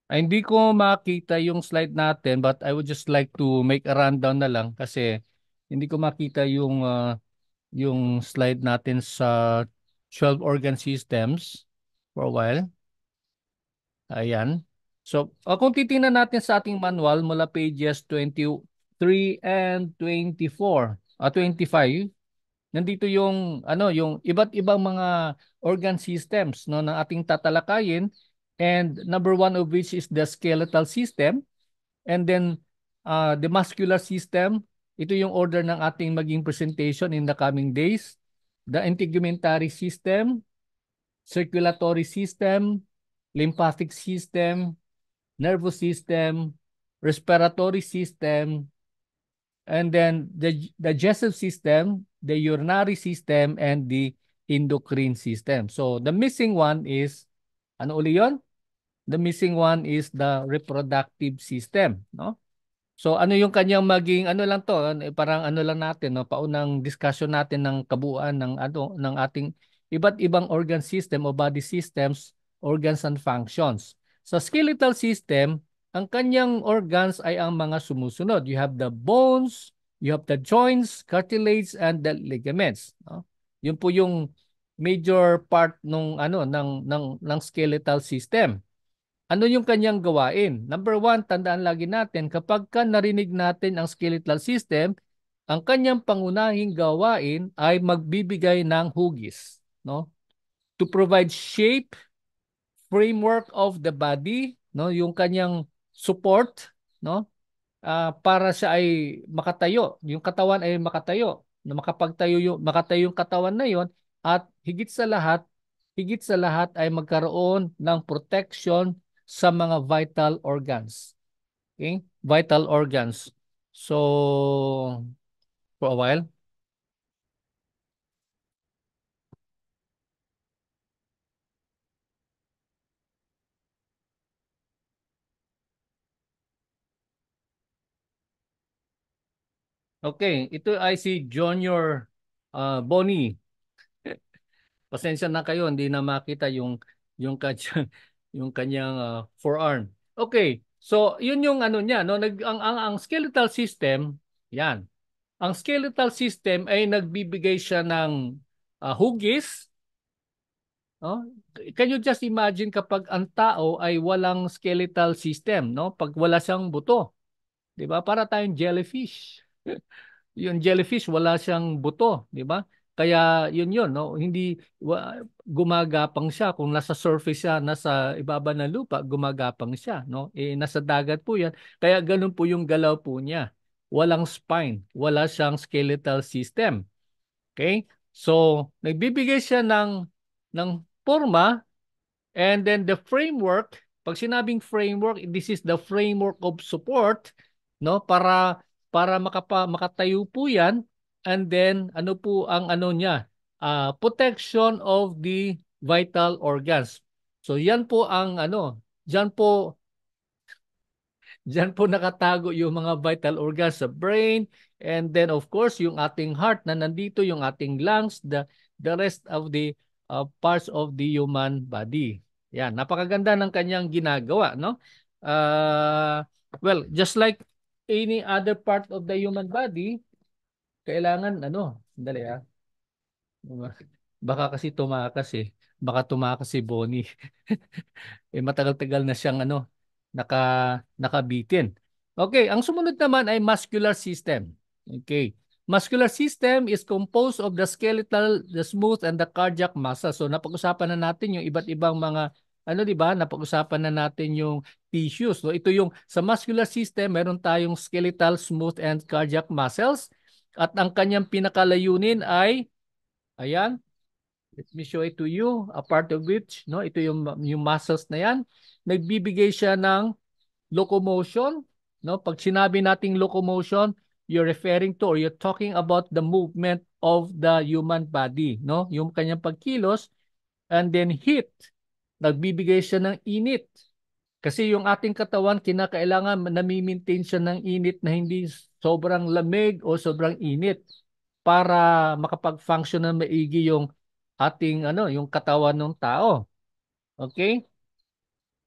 hindi ko makita yung slide natin but I would just like to make a rundown na lang kasi hindi ko makita yung slide natin sa 12 organ systems for a while. Ayan. So, kung titingnan natin sa ating manual mula pages 23 and 24, 25, nandito yung yung iba't ibang mga organ systems no ng ating tatalakayin, and number one of which is the skeletal system, and then the muscular system. Ito yung order ng ating maging presentation in the coming days. The integumentary system, circulatory system, lymphatic system, nervous system, respiratory system, and then the digestive system, the urinary system, and the endocrine system. So the missing one is, ano uli yun? The missing one is the reproductive system, no? So ano yung kanyang maging ano lang to, parang ano lang natin no, paunang discussion natin ng kabuuan ng ng ating iba't ibang organ system o body systems, organs and functions. Sa skeletal system, ang kanyang organs ay ang mga sumusunod. You have the bones, you have the joints, cartilage and the ligaments, no? Yun po yung major part nung ng skeletal system. Ano yung kanyang gawain? Number one, tandaan lagi natin, kapag ka narinig natin ang skeletal system, ang kanyang pangunahing gawain ay magbibigay ng hugis, no? To provide shape, framework of the body, no? Yung kanyang support, no? Para siya ay makatayo, yung katawan ay makatayo, na makatayo yung katawan na yon, at higit sa lahat ay magkaroon ng protection sa mga vital organs. Okay? Vital organs. So, for a while. Okay, ito ay si Junior Bonnie. Pasensya na kayo, hindi na makita yung kanyang yung kanyang forearm. Okay. So, yun yung ano niya, no? Ang skeletal system, yan. Ang skeletal system ay nagbibigay siya ng hugis, no? Can you just imagine kapag ang tao ay walang skeletal system, no? Pag wala siyang buto, 'di ba? Para tayong jellyfish. Yung jellyfish wala siyang buto, di ba? Kaya yun no, gumagapang siya kung nasa surface siya, nasa ibaba ng lupa, gumagapang siya, no? Nasa dagat po 'yan. Kaya ganun po yung galaw po niya. Walang spine, wala siyang skeletal system. Okay? So, nagbibigay siya ng forma. And then the framework, pag sinabing framework, this is the framework of support, no? Para makatayo po 'yan. And then ano po ang ano niya? Protection of the vital organs. So yan po ang diyan po Diyan po nakatago yung mga vital organs sa brain, and then of course yung ating heart na nandito, yung ating lungs, the rest of the parts of the human body. Yan, napakaganda ng kanyang ginagawa, no? Well, just like any other part of the human body, kailangan sandali baka kasi tumakas eh. Baka tumakas si Bonnie. Matagal-tagal na siyang naka nakabitin. Okay, ang sumunod naman ay muscular system. Okay. Muscular system is composed of the skeletal, the smooth, and the cardiac muscle. So napag-usapan na natin yung iba't ibang mga di ba? Napag-usapan na natin yung tissues. So ito yung sa muscular system, meron tayong skeletal, smooth, and cardiac muscles. At ang kanyang pinakalayunin ay ayan, let me show it to you. A part of which, no, ito yung muscles na yan. Nagbibigay siya ng locomotion, no? Pag sinabi nating locomotion, you're referring to or you're talking about the movement of the human body, no? Yung kanyang pagkilos, and then heat. nagbibigay siya ng init. Kasi yung ating katawan, kinakailangan nami-maintain siya ng init na hindi sobrang lamig o sobrang init para makapag-function na maigi yung ating yung katawan ng tao. Okay?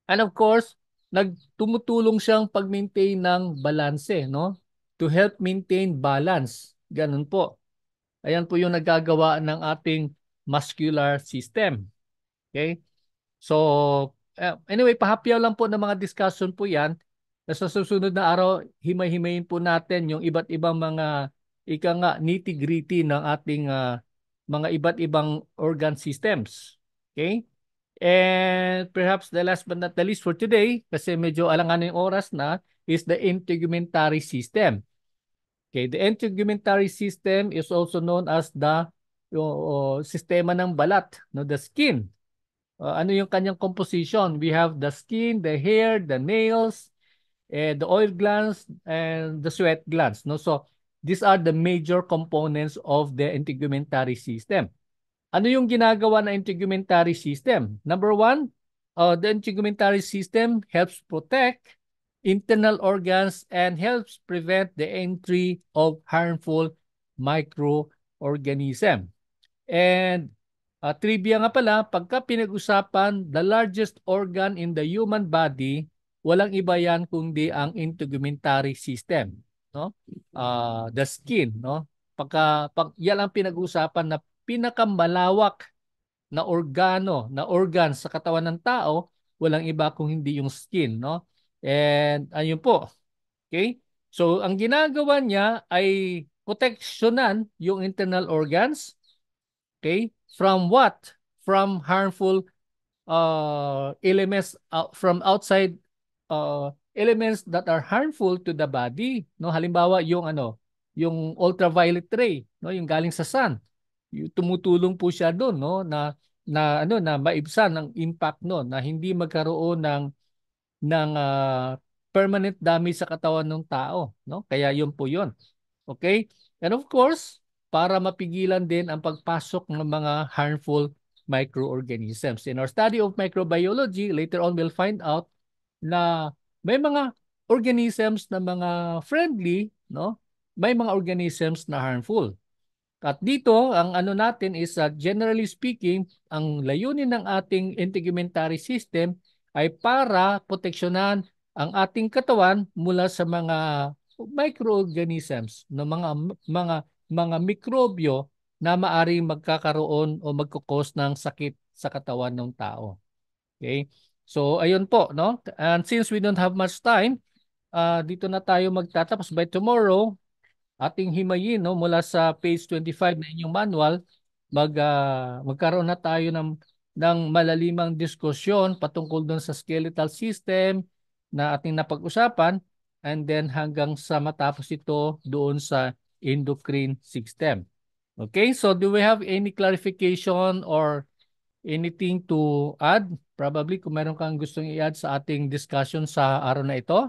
And of course, nagtumutulong siyang pag-maintain ng balanse, no? To help maintain balance. Ganun po. Ayan po yung nagagawa ng ating muscular system. Okay? So, anyway, pahapyaw lang po ng mga discussion po yan. Sa susunod na araw, himay-himayin po natin yung iba't ibang mga ika nga nitty-gritty ng ating mga iba't ibang organ systems. Okay? And perhaps the last but not the least for today, kasi medyo alanganin yung oras na, is the integumentary system. Okay, the integumentary system is also known as the sistema ng balat, no, the skin. Ano yung kanyang composition? We have the skin, the hair, the nails, the oil glands, and the sweat glands. No? So, these are the major components of the integumentary system. Ano yung ginagawa ng integumentary system? Number one, the integumentary system helps protect internal organs and helps prevent the entry of harmful microorganisms. And trivia nga pala, pagka pinag-usapan, the largest organ in the human body, walang iba yan kundi ang integumentary system, no? The skin, no? Yan ang pinag-usapan na pinakamalawak na organ sa katawan ng tao, walang iba kung hindi yung skin, no? And ayun po. Okay? So ang ginagawa niya ay proteksyonan yung internal organs. Okay? From what? From harmful elements from outside elements that are harmful to the body. No, halimbawa yung yung ultraviolet ray, no, yung galing sa sun. Yung tumutulong po siya doon, no, na maibsan ang impact no, na hindi magkaroon ng permanent damage sa katawan ng tao, no? Kaya yun po yun. Okay? And of course, para mapigilan din ang pagpasok ng mga harmful microorganisms. In our study of microbiology, later on we'll find out na may mga organisms na mga friendly, no? May mga organisms na harmful. At dito, ang ano natin is generally speaking, ang layunin ng ating integumentary system ay para proteksyonan ang ating katawan mula sa mga microorganisms, no, mga mikrobyo na maaring magkakaroon o magkukos ng sakit sa katawan ng tao. Okay? So ayun po, no? And since we don't have much time, dito na tayo magtatapos. By tomorrow, ating himayin no mula sa page 25 na inyong manual, magkaroon na tayo ng malalimang diskusyon patungkol doon sa skeletal system na ating napag-usapan, and then hanggang sa matapos ito doon sa endocrine system. Okay, so do we have any clarification or anything to add? Probably kung meron kang gustong i-add sa ating discussion sa araw na ito.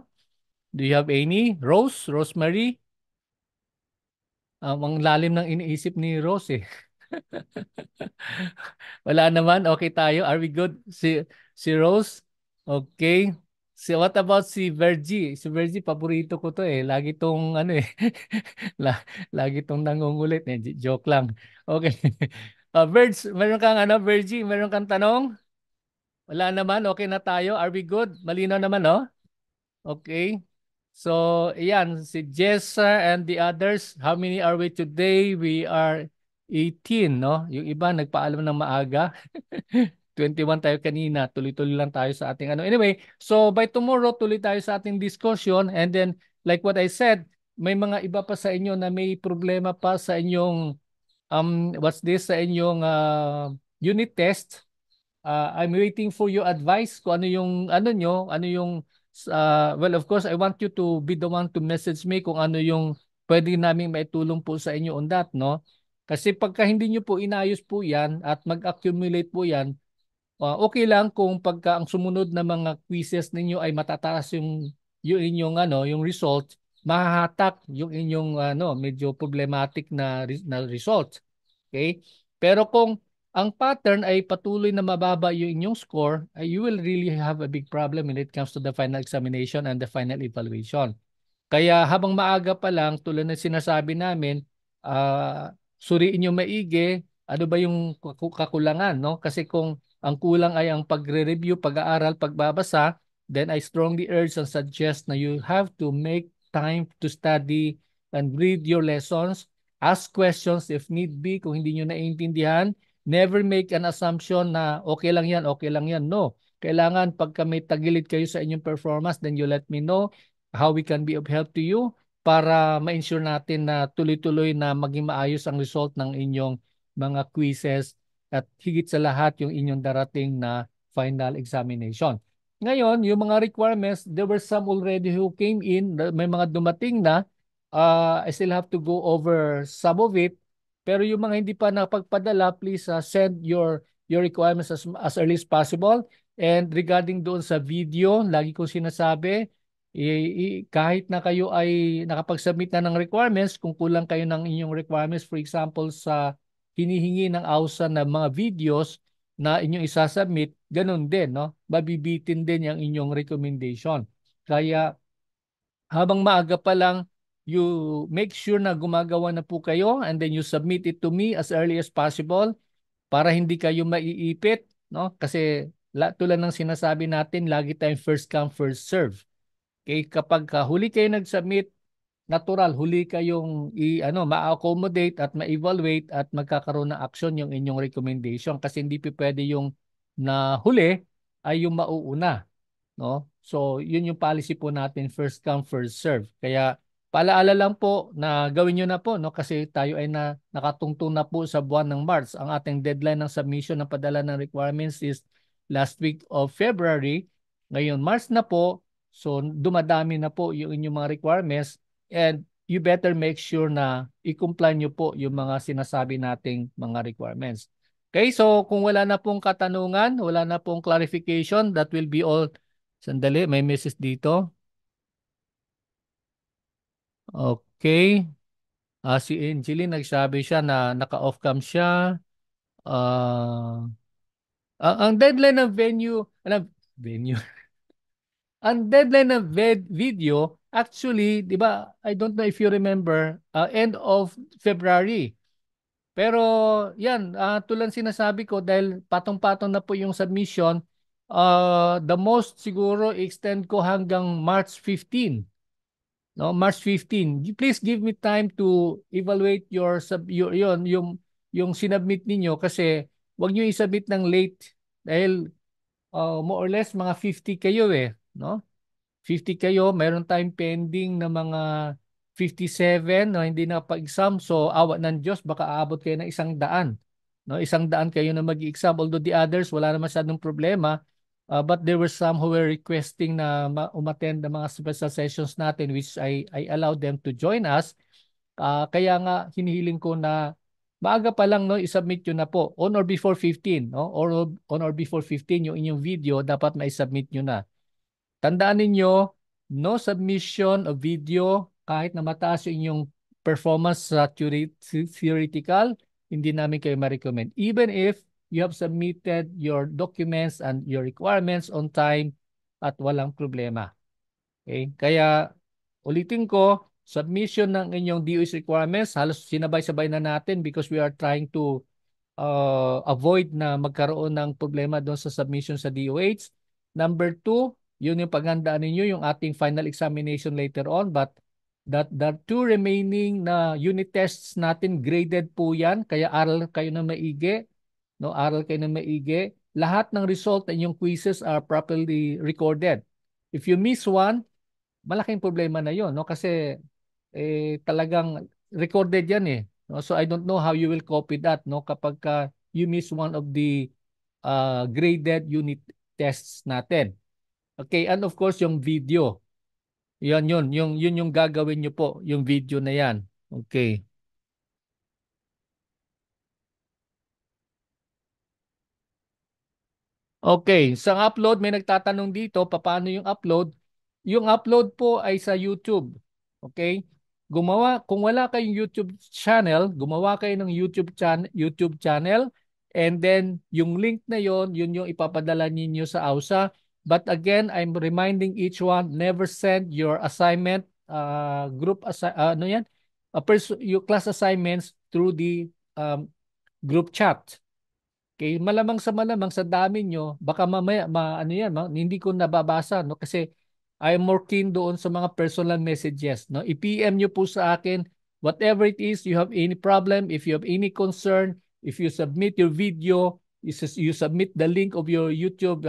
Do you have any? Rosemary? Ang lalim ng iniisip ni Rose eh. Wala naman, okay tayo. Are we good? Si Rose? Okay. What about si Vergie? Si Vergie, paborito ko to eh. Lagi tong ano eh. Lagi tong nangungulit eh. Joke lang. Okay. Verge, meron kang Vergie, meron kang tanong? Wala naman, okay na tayo. Are we good? Malinaw naman, no? Okay. So, ayan, si Jessa and the others, how many are we today? We are 18, no? Yung iba nagpaalam ng maaga. 21 tayo kanina. Tuloy-tuloy lang tayo sa ating ano. Anyway, so by tomorrow, tuloy tayo sa ating discussion. And then, like what I said, may mga iba pa sa inyo na may problema pa sa inyong, what's this, sa inyong unit test. I'm waiting for your advice kung ano yung ano yung well, of course I want you to be the one to message me kung ano yung pwede naming maitulong po sa inyo on that, no? Kasi pagka hindi nyo po inayos po yan at mag-accumulate po yan, okay lang kung pagka ang sumunod na mga quizzes ninyo ay matataas yung inyong yung result, mahahatak yung inyong medyo problematic na result. Okay? Pero kung ang pattern ay patuloy na mababa yung inyong score, ay you will really have a big problem when it comes to the final examination and the final evaluation. Kaya habang maaga pa lang, tulad ng sinasabi namin, suriin nyo maigi, ano ba yung kakulangan, no? Kasi kung ang kulang ay ang pagre-review, pag-aaral, pagbabasa, then I strongly urge and suggest na you have to make time to study and read your lessons, ask questions if need be, kung hindi nyo naiintindihan, never make an assumption na okay lang yan. No. Kailangan pagka may tagilid kayo sa inyong performance, then you let me know how we can be of help to you para ma-ensure natin na tuloy-tuloy na maging maayos ang result ng inyong mga quizzes at higit sa lahat yung inyong darating na final examination. Ngayon, yung mga requirements, there were some already who came in, may mga dumating na, I still have to go over some of it, pero yung mga hindi pa napagpadala, please send your requirements as early as possible. And regarding doon sa video, lagi kong sinasabi, kahit na kayo ay nakapag-submit na ng requirements, kung kulang kayo ng inyong requirements, for example, sa hinihingi ng AUSA na mga videos na inyong isasubmit, ganun din, no? Mabibitin din yung inyong recommendation. Kaya habang maaga pa lang, you make sure na gumagawa na po kayo and then you submit it to me as early as possible para hindi kayo maiipit, no? Kasi tulad ng sinasabi natin, lagi tayong first come, first serve. Okay, kapag huli kayo nag-submit, natural, huli kayong ma-accommodate at ma-evaluate at magkakaroon ng action yung inyong recommendation kasi hindi pa pwede yung na huli ay yung mauuna. No? So, yun yung policy po natin, first come, first serve. Kaya, paalaala lang po na gawin nyo na po, no? Kasi tayo ay nakatungtong na po sa buwan ng March. Ang ating deadline ng submission ng padala ng requirements is last week of February. Ngayon, March na po. So, dumadami na po yung inyong mga requirements and you better make sure na i-comply nyo po yung mga sinasabi nating mga requirements. Okay, so kung wala na pong katanungan, wala na pong clarification, that will be all. Sandali, may message dito. Okay. Si Angeline, nagsabi siya na naka-off cam siya. Ah, ang deadline ng venue. Ang deadline ng video, actually, di ba, I don't know if you remember, end of February. Pero yan, tulad sinasabi ko, dahil patong-patong na po yung submission, the most siguro extend ko hanggang March 15. No, March 15. Please give me time to evaluate yung sinubmit ninyo kasi wag niyo i-submit ng late dahil more or less mga 50 kayo no? 50 kayo, meron tayong pending na mga 57 no, hindi na pa-exam. So, awa ng Diyos, baka aabot kayo ng 100. No, 100 kayo na mag-exam. Although the others, wala na masyadong problema. But there were some who were requesting na umattend ng mga special sessions natin which I allowed them to join us. Kaya nga hinihiling ko na maaga pa lang no i-submit nyo na po on or before 15 no or on or before 15 yung inyong video dapat ma-submit nyo na. Tandaan ninyo, no submission of video kahit na mataas yung inyong performance sa theoretical, hindi namin kayo ma-recommend. Even if you have submitted your documents and your requirements on time at walang problema. Okay? Kaya ulitin ko, submission ng inyong DOH requirements, halos sinabay-sabay na natin because we are trying to avoid na magkaroon ng problema doon sa submission sa DOH. Number two, yun yung paghandaan ninyo, yung ating final examination later on. But the two remaining na unit tests natin, graded po yan. Kaya aral kayo na maigi. No? Aral kayo na maigi. Lahat ng result ng inyong quizzes are properly recorded. If you miss one, malaking problema na yon, no? Kasi talagang recorded yan no? So I don't know how you will copy that no kapag you miss one of the graded unit tests natin. Okay, and of course yung video. Yun yung gagawin nyo po, yung video na yan. Okay. Okay, sa upload may nagtatanong dito paano yung upload. Yung upload po ay sa YouTube. Okay? Kung wala kayong YouTube channel, gumawa kayo ng YouTube channel And then yung link na yon, yun yung ipapadala ninyo sa AUSA. But again, I'm reminding each one, never send your assignment, ano yan? Your class assignments through the group chat. Okay, malamang sa dami nyo, baka mamaya ano yan, hindi ko nababasa no kasi I'm more keen doon sa mga personal messages no. I-PM nyo po sa akin whatever it is, you have any problem, if you have any concern, if you submit your video, you submit the link of your YouTube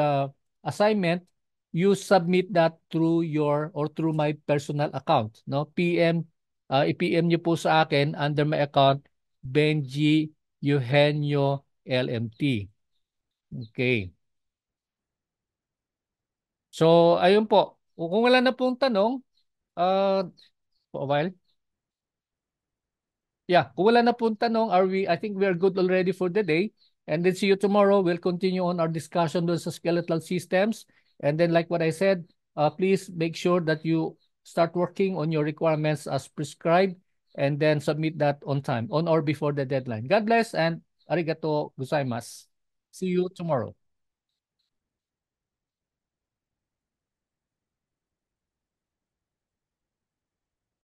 assignment, you submit that through your or through my personal account no. I-PM nyo po sa akin under my account Benji Eugenio LMT. Okay. So, ayun po. Kung wala na pong tanong, for a while. Yeah, kung wala na pong tanong, I think we are good already for the day. And then see you tomorrow. We'll continue on our discussion on sa skeletal systems. And then like what I said, please make sure that you start working on your requirements as prescribed and then submit that on time, on or before the deadline. God bless and arigato gozaimasu. See you tomorrow.